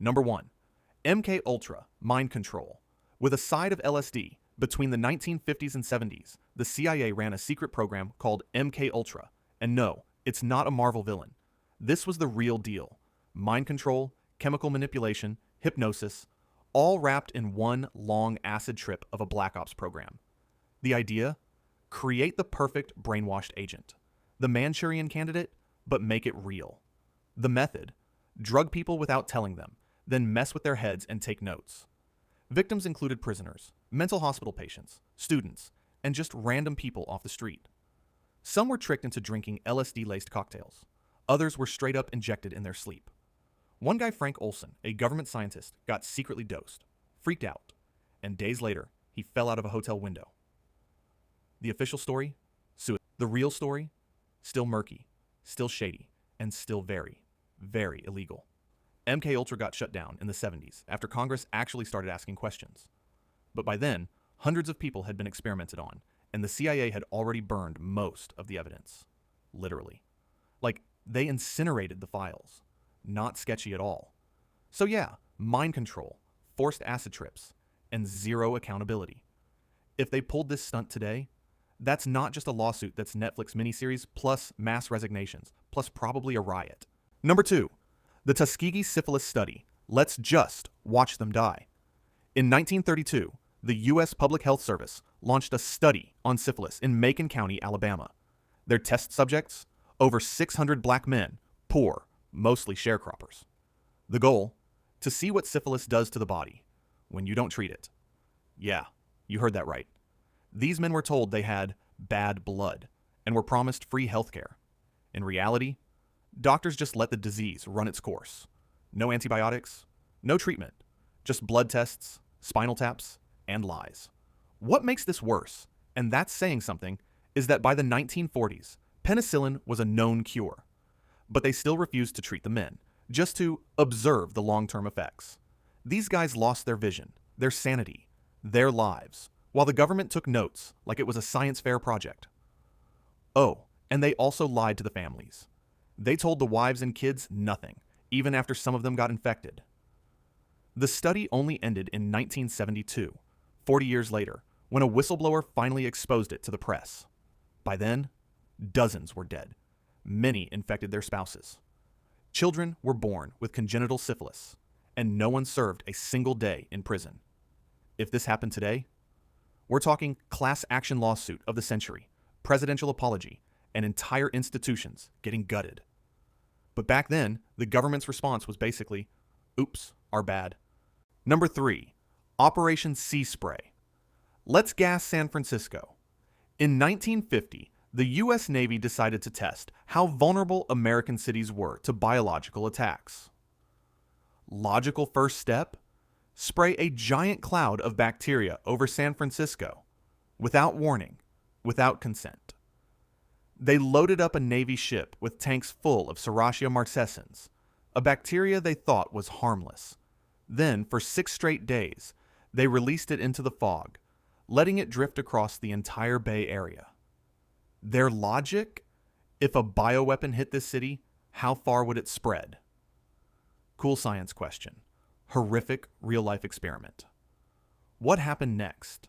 Number 1. MK Ultra mind control. With a side of LSD, between the 1950s and 70s, the CIA ran a secret program called MK Ultra. And no, it's not a Marvel villain. This was the real deal. Mind control, chemical manipulation, hypnosis, all wrapped in one long acid trip of a Black Ops program. The idea? Create the perfect brainwashed agent. The Manchurian candidate, but make it real. The method? Drug people without telling them, then mess with their heads and take notes. Victims included prisoners, mental hospital patients, students, and just random people off the street. Some were tricked into drinking LSD-laced cocktails. Others were straight up injected in their sleep. One guy, Frank Olson, a government scientist, got secretly dosed, freaked out, and days later, he fell out of a hotel window. The official story? Suicide. The real story? Still murky, still shady, and still very, very illegal. MK Ultra got shut down in the 70s after Congress actually started asking questions. But by then, hundreds of people had been experimented on, and the CIA had already burned most of the evidence. Literally. Like, they incinerated the files. Not sketchy at all. So yeah, mind control, forced acid trips, and zero accountability. If they pulled this stunt today, that's not just a lawsuit that's Netflix miniseries plus mass resignations, plus probably a riot. Number 2. The Tuskegee Syphilis Study. Let's just watch them die. In 1932, the U.S. Public Health Service launched a study on syphilis in Macon County, Alabama. Their test subjects? Over 600 black men, poor, mostly sharecroppers. The goal? To see what syphilis does to the body when you don't treat it. Yeah, you heard that right. These men were told they had bad blood and were promised free healthcare. In reality, doctors just let the disease run its course. No antibiotics, no treatment, just blood tests, spinal taps, and lies. What makes this worse, and that's saying something, is that by the 1940s, penicillin was a known cure. But they still refused to treat the men, just to observe the long-term effects. These guys lost their vision, their sanity, their lives, while the government took notes like it was a science fair project. Oh, and they also lied to the families. They told the wives and kids nothing, even after some of them got infected. The study only ended in 1972, 40 years later, when a whistleblower finally exposed it to the press. By then, dozens were dead. Many infected their spouses. Children were born with congenital syphilis, and no one served a single day in prison. If this happened today, we're talking class action lawsuit of the century, presidential apology, and entire institutions getting gutted. But back then, the government's response was basically, oops, our bad. Number 3, Operation Sea Spray. Let's gas San Francisco. In 1950, the U.S. Navy decided to test how vulnerable American cities were to biological attacks. Logical first step? Spray a giant cloud of bacteria over San Francisco, without warning, without consent. They loaded up a Navy ship with tanks full of Serratia marcescens, a bacteria they thought was harmless. Then, for 6 straight days, they released it into the fog, letting it drift across the entire Bay Area. Their logic? If a bioweapon hit this city, how far would it spread? Cool science question. Horrific real-life experiment. What happened next?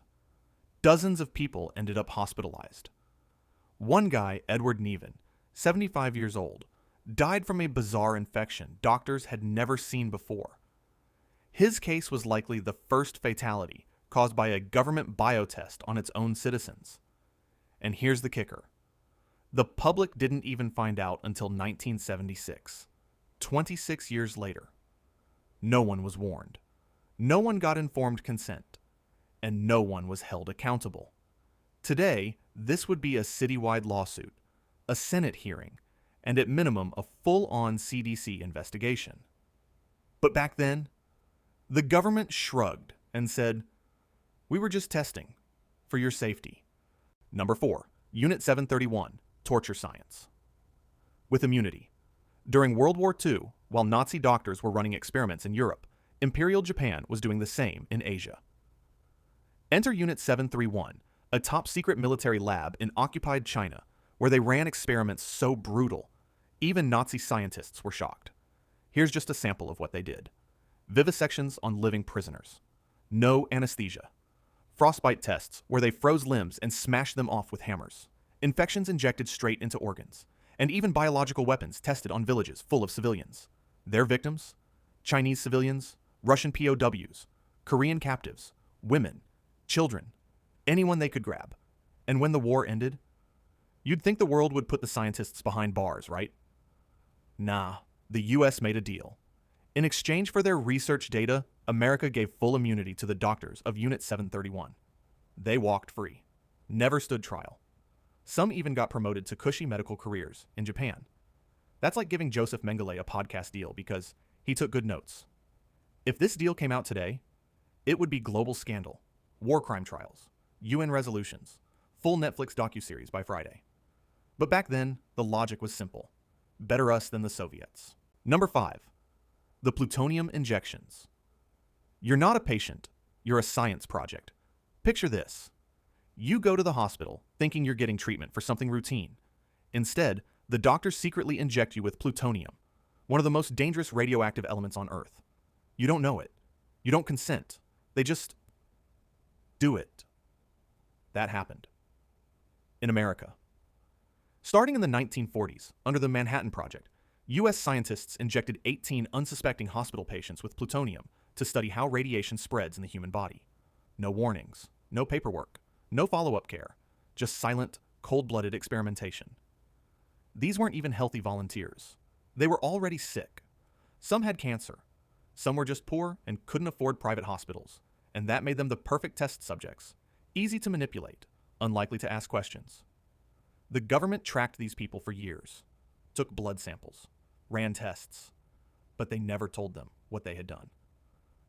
Dozens of people ended up hospitalized. One guy, Edward Neven, 75 years old, died from a bizarre infection doctors had never seen before. His case was likely the first fatality caused by a government biotest on its own citizens. And here's the kicker. The public didn't even find out until 1976, 26 years later. No one was warned. No one got informed consent. And no one was held accountable. Today, this would be a citywide lawsuit, a Senate hearing, and at minimum a full-on CDC investigation. But back then, the government shrugged and said, "We were just testing, for your safety." Number 4, Unit 731, Torture Science. With immunity. During World War II, while Nazi doctors were running experiments in Europe, Imperial Japan was doing the same in Asia. Enter Unit 731, a top-secret military lab in occupied China, where they ran experiments so brutal, even Nazi scientists were shocked. Here's just a sample of what they did. vivisections on living prisoners, no anesthesia, frostbite tests where they froze limbs and smashed them off with hammers, infections injected straight into organs, and even biological weapons tested on villages full of civilians. Their victims? Chinese civilians, Russian POWs, Korean captives, women, children, anyone they could grab. And when the war ended, you'd think the world would put the scientists behind bars, right? Nah, the US made a deal. In exchange for their research data, America gave full immunity to the doctors of Unit 731. They walked free, never stood trial. Some even got promoted to cushy medical careers in Japan. That's like giving Joseph Mengele a podcast deal because he took good notes. If this deal came out today, it would be global scandal, war crime trials, UN resolutions, full Netflix docuseries by Friday. But back then, the logic was simple. Better us than the Soviets. Number 5. The plutonium injections. You're not a patient, you're a science project. Picture this. You go to the hospital thinking you're getting treatment for something routine. Instead, the doctors secretly inject you with plutonium, one of the most dangerous radioactive elements on Earth. You don't know it. You don't consent. They just do it. That happened. In America. Starting in the 1940s, under the Manhattan Project, U.S. scientists injected 18 unsuspecting hospital patients with plutonium to study how radiation spreads in the human body. No warnings, no paperwork, no follow-up care, just silent, cold-blooded experimentation. These weren't even healthy volunteers. They were already sick. Some had cancer. Some were just poor and couldn't afford private hospitals, and that made them the perfect test subjects, easy to manipulate, unlikely to ask questions. The government tracked these people for years, took blood samples, ran tests, but they never told them what they had done.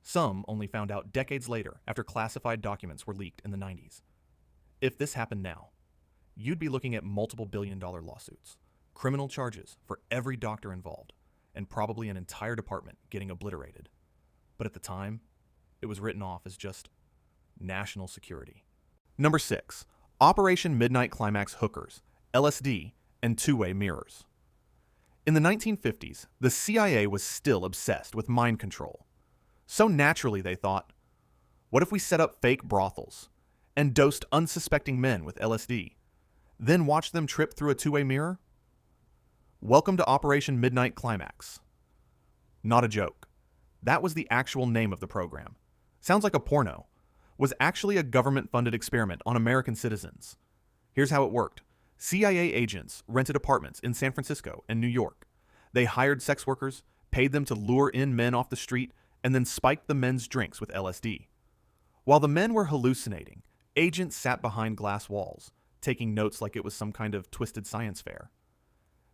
Some only found out decades later after classified documents were leaked in the 90s. If this happened now, you'd be looking at multiple billion-dollar lawsuits, criminal charges for every doctor involved, and probably an entire department getting obliterated. But at the time, it was written off as just national security. Number 6. Operation Midnight Climax hookers, LSD, and two-way mirrors. In the 1950s, the CIA was still obsessed with mind control. So naturally they thought, what if we set up fake brothels and dosed unsuspecting men with LSD, then watched them trip through a two-way mirror? Welcome to Operation Midnight Climax. Not a joke. That was the actual name of the program. Sounds like a porno. Was actually a government-funded experiment on American citizens. Here's how it worked. CIA agents rented apartments in San Francisco and New York. They hired sex workers, paid them to lure in men off the street, and then spiked the men's drinks with LSD. While the men were hallucinating, agents sat behind glass walls, taking notes like it was some kind of twisted science fair.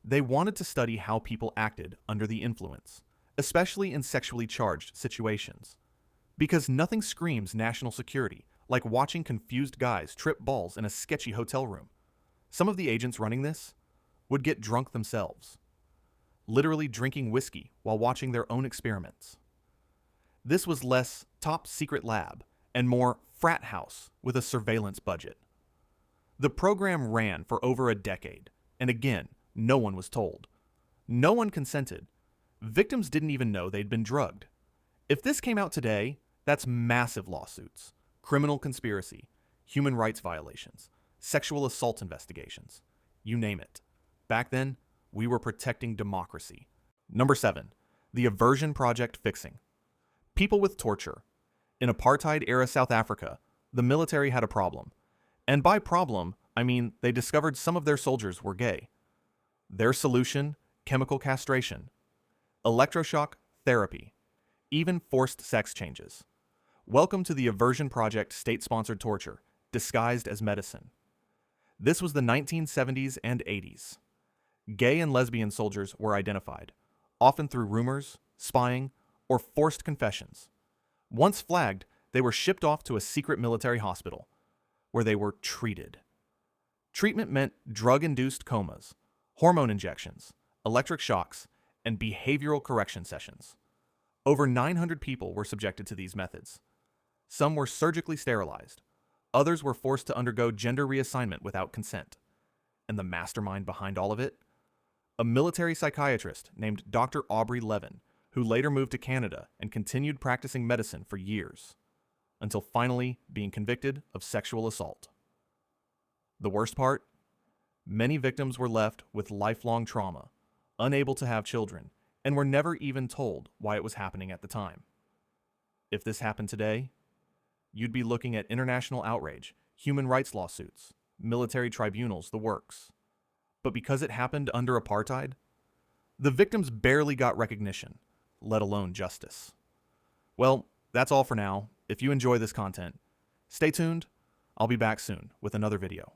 They wanted to study how people acted under the influence, especially in sexually charged situations. Because nothing screams national security like watching confused guys trip balls in a sketchy hotel room. Some of the agents running this would get drunk themselves, literally drinking whiskey while watching their own experiments. This was less top secret lab and more frat house with a surveillance budget. The program ran for over a decade, and again, no one was told. No one consented. Victims didn't even know they'd been drugged. If this came out today, that's massive lawsuits, criminal conspiracy, human rights violations, sexual assault investigations, you name it. Back then, we were protecting democracy. Number 7, the Aversion Project fixing. People with torture. In apartheid-era South Africa, the military had a problem. And by problem, I mean they discovered some of their soldiers were gay. Their solution, chemical castration, electroshock therapy, even forced sex changes. Welcome to the Aversion Project state-sponsored torture, disguised as medicine. This was the 1970s and 80s. Gay and lesbian soldiers were identified, often through rumors, spying, or forced confessions. Once flagged, they were shipped off to a secret military hospital, where they were treated. Treatment meant drug-induced comas, hormone injections, electric shocks, and behavioral correction sessions. Over 900 people were subjected to these methods. Some were surgically sterilized. Others were forced to undergo gender reassignment without consent. And the mastermind behind all of it? A military psychiatrist named Dr. Aubrey Levin, who later moved to Canada and continued practicing medicine for years, until finally being convicted of sexual assault. The worst part? Many victims were left with lifelong trauma, unable to have children, and were never even told why it was happening at the time. If this happened today, you'd be looking at international outrage, human rights lawsuits, military tribunals, the works. But because it happened under apartheid, the victims barely got recognition, let alone justice. Well, that's all for now. If you enjoy this content, stay tuned. I'll be back soon with another video.